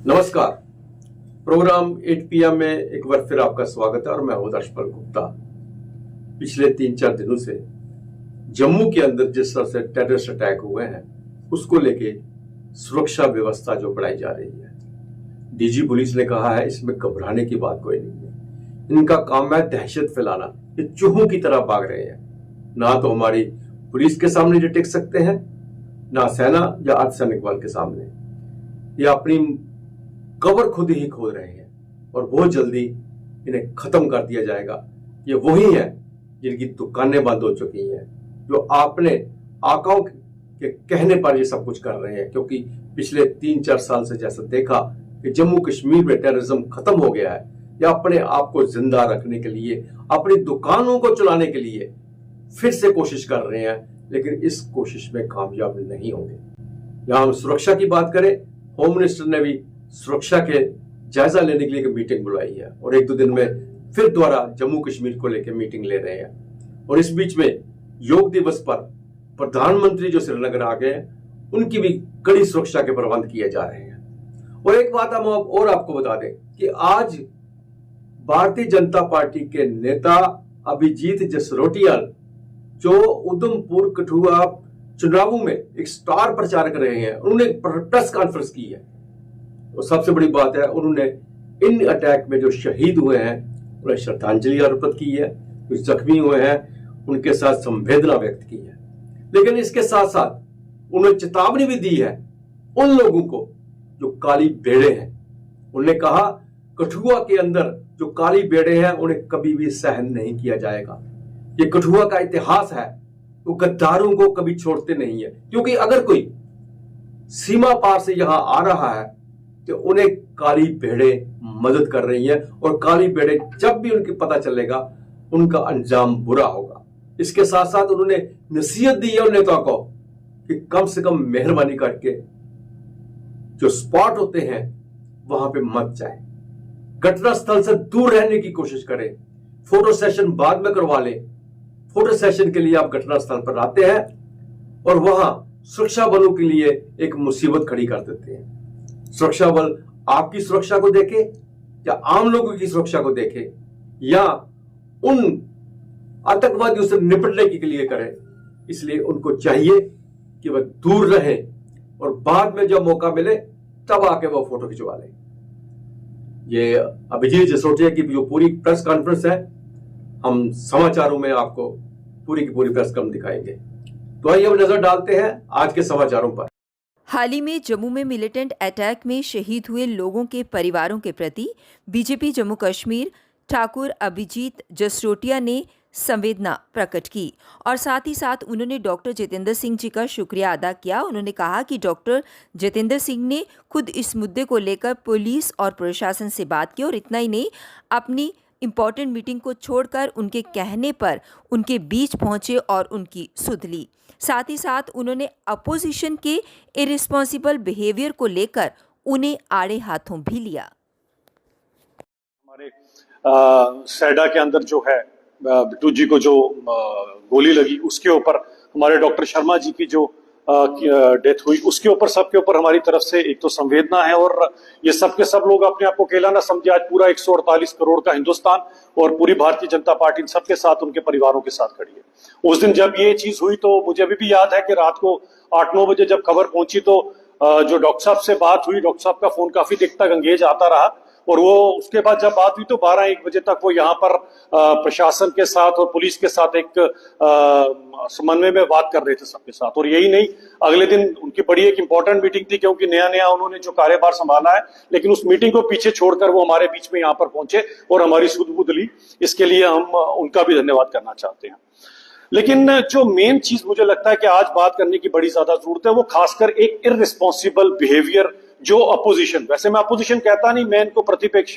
नमस्कार। Programme 8 PM में एक बार फिर आपका स्वागत है और मैं हूं दर्शपाल गुप्ता। पिछले 3-4 दिनों से जम्मू के अंदर जिस तरह से टेररिस्ट अटैक हुए हैं उसको लेके सुरक्षा व्यवस्था जो बढ़ाई जा रही है, डीजी पुलिस ने कहा है इसमें घबराने की बात कोई नहीं है। इनका काम है दहशत फैलाना। ये चूहों की तरह भाग रहे हैं। ना तो हमारी पुलिस के सामने टिक सकते हैं, ना सेना या अर्धसैनिक बल के सामने। ये अपनी कबर खुद ही खोद रहे हैं और बहुत जल्दी इन्हें खत्म कर दिया जाएगा। ये वही है जिनकी दुकानें बंद हो चुकी हैं, जो आपने आकाओं के कहने पर ये सब कुछ कर रहे हैं, क्योंकि पिछले 3-4 साल से जैसा देखा कि जम्मू कश्मीर में टेररिज्म खत्म हो गया है, या अपने आप को जिंदा रखने के लिए, अपनी दुकानों को चलाने के लिए फिर से कोशिश कर रहे हैं, लेकिन इस कोशिश में कामयाब नहीं होंगे। यहां हम सुरक्षा की बात करें, होम मिनिस्टर ने भी सुरक्षा के जायजा लेने के लिए एक मीटिंग बुलाई है और 1-2 दिन में फिर दोबारा जम्मू कश्मीर को लेकर मीटिंग ले रहे हैं। और इस बीच में योग दिवस पर प्रधानमंत्री जो श्रीनगर आ गए हैं, उनकी भी कड़ी सुरक्षा के प्रबंध किए जा रहे हैं। और एक बात हम और आपको बता दें कि आज भारतीय जनता पार्टी के नेता अभिजीत जसरोटिया, जो उधमपुर कठुआ चुनावों में एक स्टार प्रचारक रहे हैं, उन्होंने एक प्रेस कॉन्फ्रेंस की है। और सबसे बड़ी बात है, उन्होंने इन अटैक में जो शहीद हुए हैं उन्हें श्रद्धांजलि अर्पित की है, जो जख्मी हुए हैं उनके साथ संवेदना व्यक्त की है। लेकिन इसके साथ साथ उन्होंने चेतावनी भी दी है उन लोगों को जो काली बेड़े हैं। उन्होंने कहा कठुआ के अंदर जो काली बेड़े हैं उन्हें कभी भी सहन नहीं किया जाएगा। ये कठुआ का इतिहास है, वो गद्दारों को कभी छोड़ते नहीं है, क्योंकि अगर कोई सीमा पार से यहां आ रहा है तो उन्हें काली भेड़े मदद कर रही हैं, और काली भेड़े जब भी उनके पता चलेगा उनका अंजाम बुरा होगा। इसके साथ साथ उन्होंने नसीहत दी है उन नेताओं को कि कम से कम मेहरबानी करके जो स्पॉट होते हैं वहां पे मत जाए, घटना स्थल से दूर रहने की कोशिश करें। फोटो सेशन बाद में करवा लें। फोटो सेशन के लिए आप घटना स्थल पर आते हैं और वहां सुरक्षा बलों के लिए एक मुसीबत खड़ी कर देते हैं। सुरक्षा बल आपकी सुरक्षा को देखे या आम लोगों की सुरक्षा को देखे या उन आतंकवादियों से निपटने के लिए करे, इसलिए उनको चाहिए कि वह दूर रहे और बाद में जब मौका मिले तब आके वह फोटो खिंचवा ले। ये अभिजीत जसरोटिया की जो पूरी प्रेस कॉन्फ्रेंस है, हम समाचारों में आपको पूरी की पूरी प्रेस कॉन्फ्रेंस दिखाएंगे। तो आइए अब नजर डालते हैं आज के समाचारों पर। हाल ही में जम्मू में मिलिटेंट अटैक में शहीद हुए लोगों के परिवारों के प्रति बीजेपी जम्मू कश्मीर ठाकुर अभिजीत जसरोटिया ने संवेदना प्रकट की और साथ ही साथ उन्होंने डॉक्टर जितेंद्र सिंह जी का शुक्रिया अदा किया। उन्होंने कहा कि डॉक्टर जितेंद्र सिंह ने खुद इस मुद्दे को लेकर पुलिस और प्रशासन से बात की और इतना ही नहीं, अपनी इम्पॉर्टेंट मीटिंग को छोड़कर उनके कहने पर उनके बीच पहुंचे और उनकी सुध ली। साथ ही साथ उन्होंने अपोजिशन के इरिस्पॉन्सिबल बिहेवियर को लेकर उन्हें आड़े हाथों भी लिया। हमारे सैडा के अंदर जो है बिट्टू जी को जो गोली लगी, उसके ऊपर हमारे डॉक्टर शर्मा जी की जो डेथ हुई, उसके ऊपर सबके ऊपर हमारी तरफ से एक तो संवेदना है। और ये सब के सब लोग अपने आप को अकेला ना समझे, आज पूरा 148 करोड़ का हिंदुस्तान और पूरी भारतीय जनता पार्टी सबके साथ, उनके परिवारों के साथ खड़ी है। उस दिन जब ये चीज हुई तो मुझे अभी भी याद है कि रात को 8-9 बजे जब खबर पहुंची तो जो डॉक्टर साहब से बात हुई, डॉक्टर साहब का फोन काफी देर तक एंगेज आता रहा और वो उसके बाद जब बात हुई तो 12-1 बजे तक वो यहाँ पर प्रशासन के साथ और पुलिस के साथ एक समन्वय में बात कर रहे थे सबके साथ। और यही नहीं, अगले दिन उनकी बड़ी एक इंपॉर्टेंट मीटिंग थी, क्योंकि नया उन्होंने जो कार्यभार संभाला है, लेकिन उस मीटिंग को पीछे छोड़कर वो हमारे बीच में यहाँ पर पहुंचे और हमारी सुध-बुध ली। इसके लिए हम उनका भी धन्यवाद करना चाहते हैं। लेकिन जो मेन चीज मुझे लगता है कि आज बात करने की बड़ी ज्यादा जरूरत है, वो खासकर एक इररिस्पॉन्सिबल बिहेवियर जो अपोजिशन, वैसे मैं अपोजिशन कहता नहीं, मैं इनको प्रतिपक्ष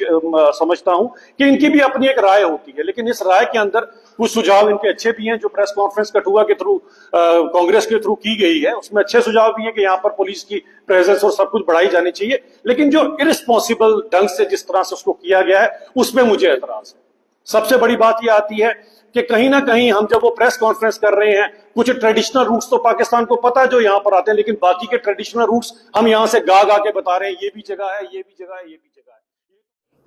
समझता हूं कि इनकी भी अपनी एक राय होती है, लेकिन इस राय के अंदर कुछ सुझाव इनके अच्छे भी हैं। जो प्रेस कॉन्फ्रेंस कठुआ के थ्रू कांग्रेस के थ्रू की गई है, उसमें अच्छे सुझाव भी हैं कि यहाँ पर पुलिस की प्रेजेंस और सब कुछ बढ़ाई जानी चाहिए। लेकिन जो इररिस्पॉन्सिबल ढंग से जिस तरह से उसको किया गया है, उसमें मुझे एतराज है। सबसे बड़ी बात यह आती है कि कहीं ना कहीं हम जब वो प्रेस कॉन्फ्रेंस कर रहे हैं, कुछ ट्रेडिशनल रूट्स तो पाकिस्तान को पता है जो यहाँ पर आते हैं, लेकिन बाकी के ट्रेडिशनल रूट्स हम यहाँ से गा गा के बता रहे हैं, ये भी जगह है, ये भी जगह है, ये भी जगह है।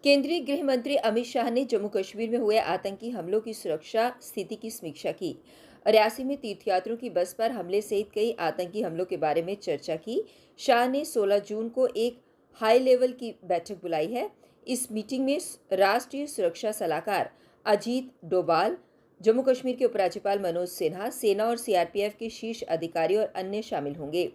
केंद्रीय गृह मंत्री अमित शाह ने जम्मू कश्मीर में हुए आतंकी हमलों की सुरक्षा स्थिति की समीक्षा की। रियासी में तीर्थयात्रियों की बस पर हमले सहित कई आतंकी हमलों के बारे में चर्चा की। शाह ने 16 जून को एक हाई लेवल की बैठक बुलाई है। इस मीटिंग में राष्ट्रीय सुरक्षा सलाहकार अजीत डोभाल, जम्मू कश्मीर के उपराज्यपाल मनोज सिन्हा, सेना और सीआरपीएफ के शीर्ष अधिकारी और अन्य शामिल होंगे।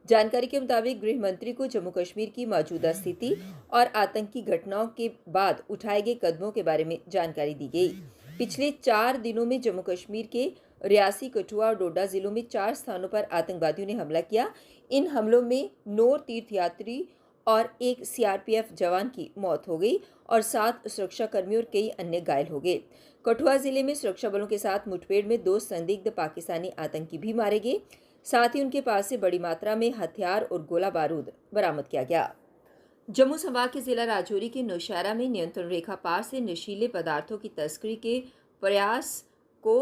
जानकारी के मुताबिक गृह मंत्री को जम्मू कश्मीर की मौजूदा स्थिति और आतंकी घटनाओं के बाद उठाए गए कदमों के बारे में जानकारी दी गई। पिछले 4 दिनों में जम्मू कश्मीर के रियासी, कठुआ और डोडा जिलों में 4 स्थानों पर आतंकवादियों ने हमला किया। इन हमलों में 9 तीर्थयात्री और एक सीआरपीएफ जवान की मौत हो गई और 7 सुरक्षा कर्मियों और कई अन्य घायल हो गए। कठुआ जिले में सुरक्षा बलों के साथ मुठभेड़ में 2 संदिग्ध पाकिस्तानी आतंकी भी मारे गए। साथ ही उनके पास से बड़ी मात्रा में हथियार और गोला बारूद बरामद किया गया। जम्मू संभाग के जिला राजौरी के नौशहरा में नियंत्रण रेखा पार से नशीले पदार्थों की तस्करी के प्रयास को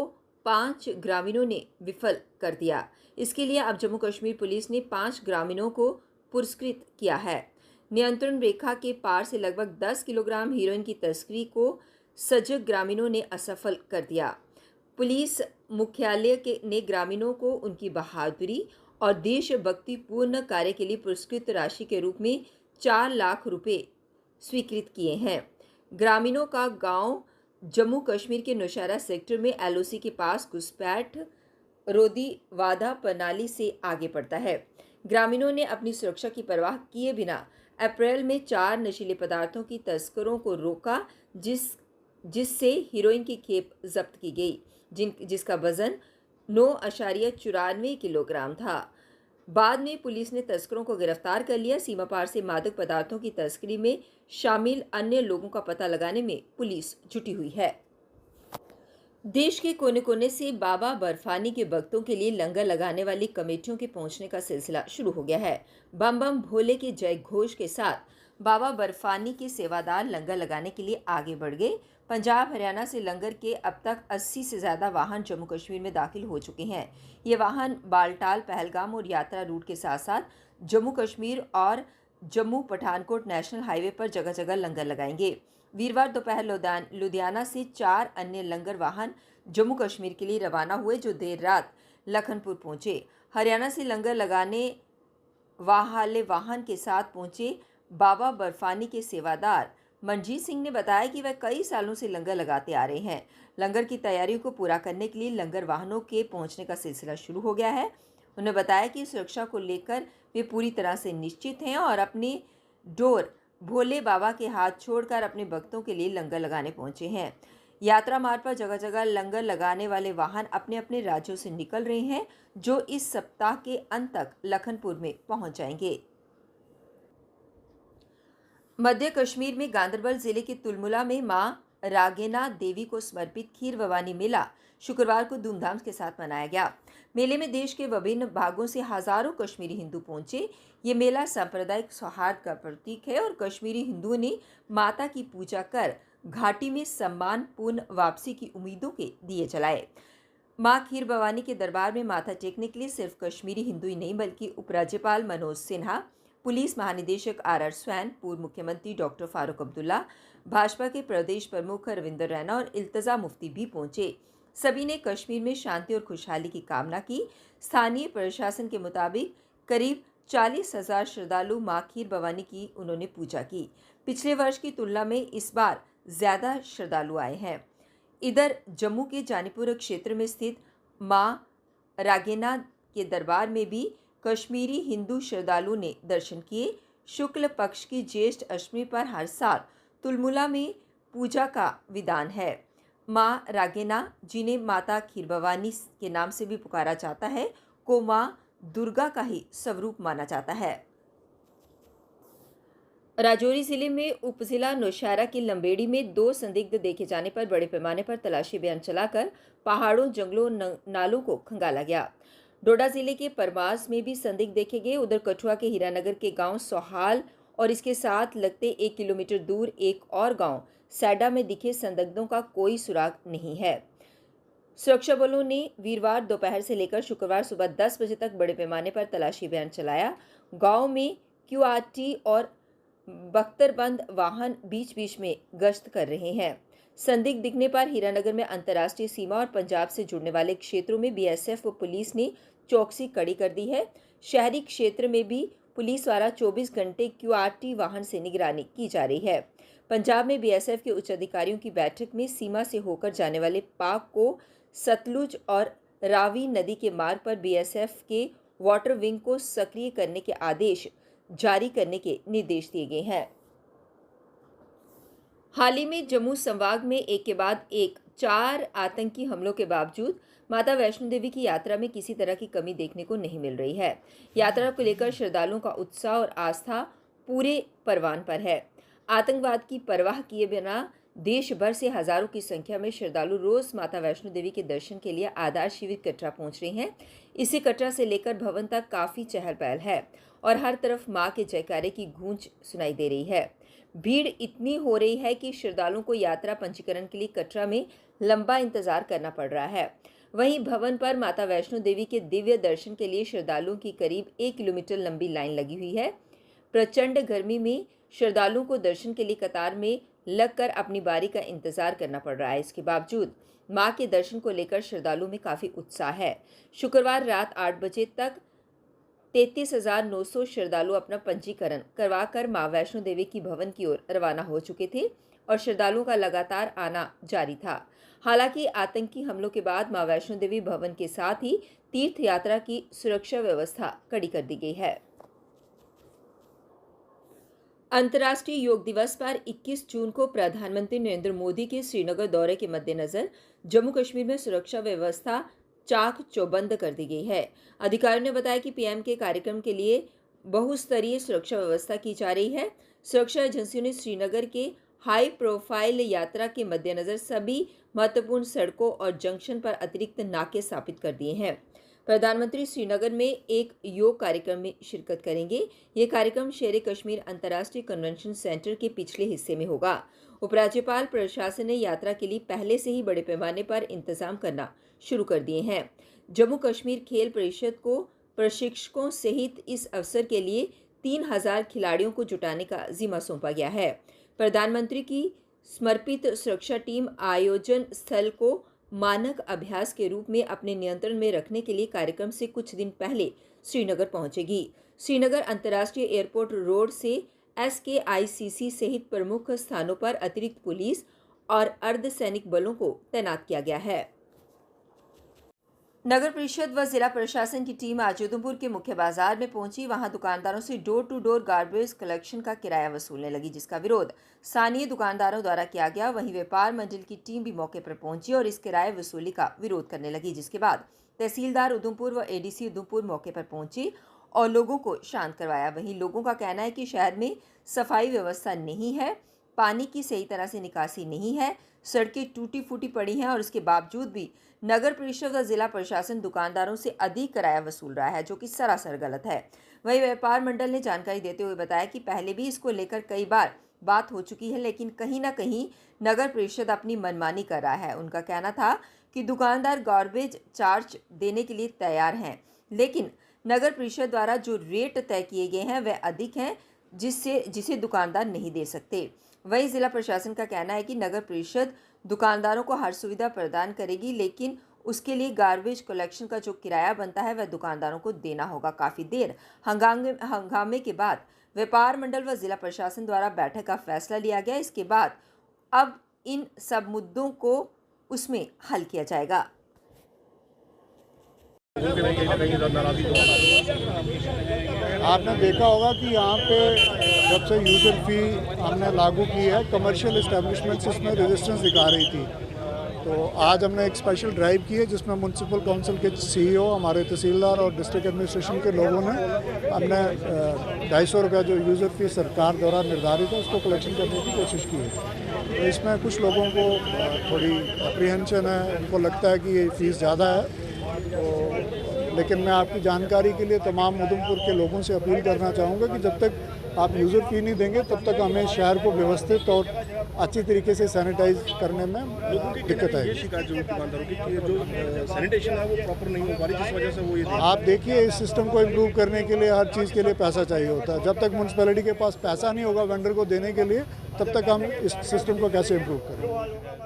5 ग्रामीणों ने विफल कर दिया। इसके लिए अब जम्मू कश्मीर पुलिस ने 5 ग्रामीणों को पुरस्कृत किया है। नियंत्रण रेखा के पार से लगभग 10 किलोग्राम हीरोइन की तस्करी को सजग ग्रामीणों ने असफल कर दिया। पुलिस मुख्यालय ने ग्रामीणों को उनकी बहादुरी और देशभक्ति पूर्ण कार्य के लिए पुरस्कृत राशि के रूप में 4 लाख रुपए स्वीकृत किए हैं। ग्रामीणों का गांव जम्मू कश्मीर के नौशहरा सेक्टर में एलओसी के पास घुसपैठ रोधी वादा प्रणाली से आगे बढ़ता है। ग्रामीणों ने अपनी सुरक्षा की परवाह किए बिना अप्रैल में 4 नशीले पदार्थों की तस्करों को रोका, जिससे हीरोइन की खेप जब्त की गई, जिसका वजन 9.94 किलोग्राम था। बाद में पुलिस ने तस्करों को गिरफ्तार कर लिया। सीमा पार से मादक पदार्थों की तस्करी में शामिल अन्य लोगों का पता लगाने में पुलिस जुटी हुई है। देश के कोने कोने से बाबा बर्फानी के भक्तों के लिए लंगर लगाने वाली कमेटियों के पहुंचने का सिलसिला शुरू हो गया है। बम बम भोले के जय घोष के साथ बाबा बर्फानी के सेवादार लंगर लगाने के लिए आगे बढ़ गए। पंजाब, हरियाणा से लंगर के अब तक 80 से ज़्यादा वाहन जम्मू कश्मीर में दाखिल हो चुके हैं। ये वाहन बालटाल, पहलगाम और यात्रा रूट के साथ साथ जम्मू कश्मीर और जम्मू पठानकोट नेशनल हाईवे पर जगह जगह लंगर लगाएंगे। वीरवार दोपहर लुधियाना से 4 अन्य लंगर वाहन जम्मू कश्मीर के लिए रवाना हुए, जो देर रात लखनपुर पहुंचे। हरियाणा से लंगर लगाने वाले वाहन के साथ पहुंचे बाबा बर्फानी के सेवादार मनजीत सिंह ने बताया कि वह कई सालों से लंगर लगाते आ रहे हैं। लंगर की तैयारियों को पूरा करने के लिए लंगर वाहनों के पहुंचने का सिलसिला शुरू हो गया है। उन्होंने बताया कि सुरक्षा को लेकर वे पूरी तरह से निश्चित हैं और अपनी डोर भोले बाबा के हाथ छोड़कर अपने भक्तों के लिए लंगर लगाने पहुंचे हैं। यात्रा मार्ग पर जगह जगह लंगर लगाने वाले वाहन अपने अपने राज्यों से निकल रहे हैं, जो इस सप्ताह के अंत तक लखनपुर में पहुंच जाएंगे। मध्य कश्मीर में गांदरबल जिले के तुलमुला में मां रागेना देवी को समर्पित खीर भवानी मेला शुक्रवार को धूमधाम के साथ मनाया गया। मेले में देश के विभिन्न भागों से हजारों कश्मीरी हिंदू पहुंचे। ये मेला सांप्रदायिक सौहार्द का प्रतीक है और कश्मीरी हिंदुओं ने माता की पूजा कर घाटी में सम्मानपूर्ण वापसी की उम्मीदों के दिए जलाए। मां खीर भवानी के दरबार में माथा टेकने के लिए सिर्फ कश्मीरी हिंदू ही नहीं बल्कि उपराज्यपाल मनोज सिन्हा, पुलिस महानिदेशक आर स्वैन, पूर्व मुख्यमंत्री डॉक्टर फारूक अब्दुल्ला, भाजपा के प्रदेश प्रमुख रविंदर रैना और इल्तजा मुफ्ती भी पहुंचे। सभी ने कश्मीर में शांति और खुशहाली की कामना की। स्थानीय प्रशासन के मुताबिक करीब 40,000 श्रद्धालु मां खीर भवानी की उन्होंने पूजा की। पिछले वर्ष की तुलना में इस बार ज्यादा श्रद्धालु आए हैं। इधर जम्मू के जानीपुर क्षेत्र में स्थित मां रागेना के दरबार में भी कश्मीरी हिंदू श्रद्धालु ने दर्शन किए। शुक्ल पक्ष की ज्येष्ठ अष्टमी पर हर साल तुलमुला में पूजा का विधान है। मां रागेना, जिन्हें माता खीर भवानी के नाम से भी पुकारा जाता है, को मां दुर्गा का ही स्वरूप माना जाता है। राजौरी जिले में उपजिला नौशहरा की लंबेड़ी में 2 संदिग्ध देखे जाने पर बड़े पैमाने पर तलाशी अभियान चलाकर पहाड़ों, जंगलों, नालों को खंगाला गया। डोडा जिले के परमास में भी संदिग्ध देखे गए। उधर कठुआ के हीरानगर के गांव सोहाल और इसके साथ लगते 1 किलोमीटर दूर एक और गांव सैडा में दिखे संदिग्धों का कोई सुराग नहीं है। सुरक्षा बलों ने वीरवार दोपहर से लेकर शुक्रवार सुबह 10 बजे तक बड़े पैमाने पर तलाशी अभियान चलाया। गांव में क्यूआरटी और बख्तरबंद वाहन बीच बीच में गश्त कर रहे हैं। संदिग्ध दिखने पर हीरानगर में अंतर्राष्ट्रीय सीमा और पंजाब से जुड़ने वाले क्षेत्रों में बीएसएफ व पुलिस ने चौकसी कड़ी कर दी है। शहरी क्षेत्र में भी पुलिस द्वारा 24 घंटे क्यूआरटी वाहन से निगरानी की जा रही है। पंजाब में बीएसएफ के उच्च अधिकारियों की बैठक में सीमा से होकर जाने वाले पाक को सतलुज और रावी नदी के मार्ग पर बीएसएफ के वाटर विंग को सक्रिय करने के आदेश जारी करने के निर्देश दिए गए हैं। हाल ही में जम्मू संभाग में एक के बाद एक 4 आतंकी हमलों के बावजूद माता वैष्णो देवी की यात्रा में किसी तरह की कमी देखने को नहीं मिल रही है। यात्रा को लेकर श्रद्धालुओं का उत्साह और आस्था पूरे परवान पर है। आतंकवाद की परवाह किए बिना देश भर से हजारों की संख्या में श्रद्धालु रोज माता वैष्णो देवी के दर्शन के लिए आधार शिविर कटरा पहुंच रहे हैं। इसे कटरा से लेकर भवन तक काफी चहल पहल है और हर तरफ मां के जयकारे की गूंज सुनाई दे रही है। भीड़ इतनी हो रही है कि श्रद्धालुओं को यात्रा पंजीकरण के लिए कटरा में लंबा इंतजार करना पड़ रहा है। वहीं भवन पर माता वैष्णो देवी के दिव्य दर्शन के लिए श्रद्धालुओं की करीब 1 किलोमीटर लंबी लाइन लगी हुई है। प्रचंड गर्मी में श्रद्धालुओं को दर्शन के लिए कतार में लगकर अपनी बारी का इंतजार करना पड़ रहा है। इसके बावजूद मां के दर्शन को लेकर श्रद्धालुओं में काफी उत्साह है। शुक्रवार रात 8 बजे तक 33,900 श्रद्धालु अपना पंजीकरण करवाकर मां वैष्णो देवी की भवन की ओर रवाना हो चुके थे और श्रद्धालुओं का लगातार आना जारी था। हालांकि आतंकी हमलों के बाद मां वैष्णो देवी भवन के साथ ही तीर्थ यात्रा की सुरक्षा व्यवस्था कड़ी कर दी गई है। अंतर्राष्ट्रीय योग दिवस पर 21 जून को प्रधानमंत्री नरेंद्र मोदी के श्रीनगर दौरे के मद्देनजर जम्मू कश्मीर में सुरक्षा व्यवस्था चाक चौबंद कर दी गई है। अधिकारियों ने बताया कि पीएम के कार्यक्रम के लिए बहुस्तरीय सुरक्षा व्यवस्था की जा रही है। सुरक्षा एजेंसियों ने श्रीनगर के हाई प्रोफाइल यात्रा के मद्देनजर सभी महत्वपूर्ण सड़कों और जंक्शन पर अतिरिक्त नाके स्थापित कर दिए हैं। प्रधानमंत्री श्रीनगर में एक योग कार्यक्रम में शिरकत करेंगे। ये कार्यक्रम शेर कश्मीर अंतर्राष्ट्रीय कन्वेंशन सेंटर के पिछले हिस्से में होगा। उपराज्यपाल प्रशासन ने यात्रा के लिए पहले से ही बड़े पैमाने पर इंतजाम करना शुरू कर दिए हैं। जम्मू कश्मीर खेल परिषद को प्रशिक्षकों सहित इस अवसर के लिए 3,000 खिलाड़ियों को जुटाने का जिम्मा सौंपा गया है। प्रधानमंत्री की समर्पित सुरक्षा टीम आयोजन स्थल को मानक अभ्यास के रूप में अपने नियंत्रण में रखने के लिए कार्यक्रम से कुछ दिन पहले श्रीनगर पहुंचेगी। श्रीनगर अंतर्राष्ट्रीय एयरपोर्ट रोड से SKICC सहित प्रमुख स्थानों पर अतिरिक्त पुलिस और अर्धसैनिक बलों को तैनात किया गया है। नगर परिषद व जिला प्रशासन की टीम आज उधमपुर के मुख्य बाजार में पहुंची। वहां दुकानदारों से door to door garbage collection का किराया वसूलने लगी, जिसका विरोध स्थानीय दुकानदारों द्वारा किया गया। वहीं व्यापार मंडल की टीम भी मौके पर पहुंची और इस किराया वसूली का विरोध करने लगी, जिसके बाद तहसीलदार उधमपुर व ADC उधमपुर मौके पर पहुंचे और लोगों को शांत करवाया। वहीं लोगों का कहना है कि शहर में सफाई व्यवस्था नहीं है, पानी की सही तरह से निकासी नहीं है, सड़कें टूटी फूटी पड़ी हैं और इसके बावजूद भी नगर परिषद व जिला प्रशासन दुकानदारों से अधिक किराया वसूल रहा है, जो कि सरासर गलत है। वहीं व्यापार मंडल ने जानकारी देते हुए बताया कि पहले भी इसको लेकर कई बार बात हो चुकी है, लेकिन कहीं ना कहीं नगर परिषद अपनी मनमानी कर रहा है। उनका कहना था कि दुकानदार गार्बेज चार्ज देने के लिए तैयार हैं, लेकिन नगर परिषद द्वारा जो रेट तय किए गए हैं वह अधिक हैं, जिसे दुकानदार नहीं दे सकते। वहीं जिला प्रशासन का कहना है कि नगर परिषद दुकानदारों को हर सुविधा प्रदान करेगी, लेकिन उसके लिए गार्बेज कलेक्शन का जो किराया बनता है वह दुकानदारों को देना होगा। काफ़ी देर हंगामे के बाद व्यापार मंडल व जिला प्रशासन द्वारा बैठक का फैसला लिया गया। इसके बाद अब इन सब मुद्दों को उसमें हल किया जाएगा। आपने देखा होगा कि यहाँ पे जब से यूज़र फ़ी हमने लागू की है, कमर्शियल इस्टेब्लिशमेंट्स इसमें रेजिस्टेंस दिखा रही थी। तो आज हमने एक स्पेशल ड्राइव की है जिसमें म्यूनसिपल काउंसिल के CEO, हमारे तहसीलदार और डिस्ट्रिक्ट एडमिनिस्ट्रेशन के लोगों ने हमने 250 रुपये जो यूज़र फ़ी सरकार द्वारा निर्धारित है उसको कलेक्शन करने की कोशिश की है। तो इसमें कुछ लोगों को थोड़ी अप्रीहेंशन है, उनको लगता है कि ये फ़ीस ज़्यादा है। तो लेकिन मैं आपकी जानकारी के लिए तमाम उधमपुर के लोगों से अपील करना चाहूँगा कि जब तक आप यूज़र फी नहीं देंगे तब तक हमें शहर को व्यवस्थित और अच्छी तरीके से सैनिटाइज करने में दिक्कत आएगी। शिकायत जो दुकानदारों की कि जो सैनिटेशन है वो प्रॉपर नहीं हो पा रही, जिस वजह से वो ये आप देखिए, इस सिस्टम को इम्प्रूव करने के लिए हर चीज़ के लिए पैसा चाहिए होता है। जब तक म्यूनसिपैलिटी के पास पैसा नहीं होगा वेंडर को देने के लिए, तब तक हम इस सिस्टम को कैसे इम्प्रूव करेंगे।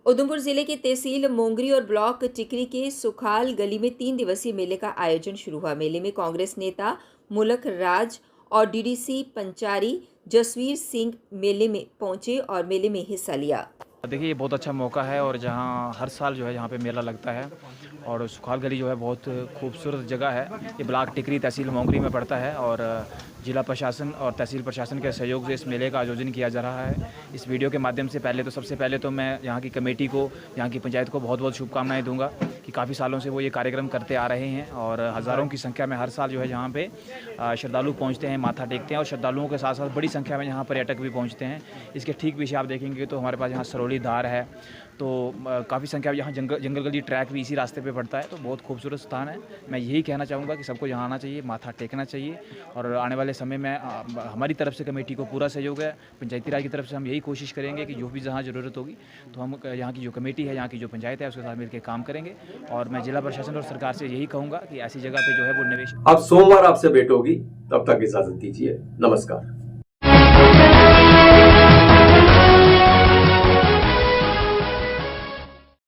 उधमपुर जिले के तहसील मोंगरी और ब्लॉक टिकरी के सुखाल गली में 3 दिवसीय मेले का आयोजन शुरू हुआ। मेले में कांग्रेस नेता मुलक राज और डीडीसी पंचारी जसवीर सिंह मेले में पहुंचे और मेले में हिस्सा लिया। देखिए, ये बहुत अच्छा मौका है और जहाँ हर साल जो है यहाँ पे मेला लगता है और सुखाल गली जो है बहुत खूबसूरत जगह है। ये ब्लॉक टिकरी तहसील मोंगरी में पड़ता है और जिला प्रशासन और तहसील प्रशासन के सहयोग से इस मेले का आयोजन किया जा रहा है। इस वीडियो के माध्यम से सबसे पहले तो मैं यहाँ की कमेटी को, यहाँ की पंचायत को बहुत बहुत शुभकामनाएं दूंगा कि काफ़ी सालों से वो ये कार्यक्रम करते आ रहे हैं और हज़ारों की संख्या में हर साल जो है यहाँ पे श्रद्धालु पहुँचते हैं, माथा टेकते हैं और श्रद्धालुओं के साथ साथ बड़ी संख्या में यहाँ पर्यटक भी पहुँचते हैं। इसके ठीक पीछे आप देखेंगे तो हमारे पास यहाँ सरौली धार है, तो काफ़ी संख्या में यहाँ जंगल गली ट्रैक भी इसी रास्ते पे पड़ता है, तो बहुत खूबसूरत स्थान है। मैं यही कहना चाहूँगा कि सबको यहाँ आना चाहिए, माथा टेकना चाहिए और आने वाले समय में हमारी तरफ से कमेटी को पूरा सहयोग है। पंचायती राज की तरफ से हम यही कोशिश करेंगे कि जो भी जहाँ ज़रूरत होगी तो हम यहाँ की जो कमेटी है, यहाँ की जो पंचायत है, उसके साथ मिलकर काम करेंगे और मैं जिला प्रशासन और सरकार से यही कहूँगा कि ऐसी जगह पर जो है वो निवेश। अब सोमवार आपसे भेंट होगी, तब तक इजाजत दीजिए। नमस्कार।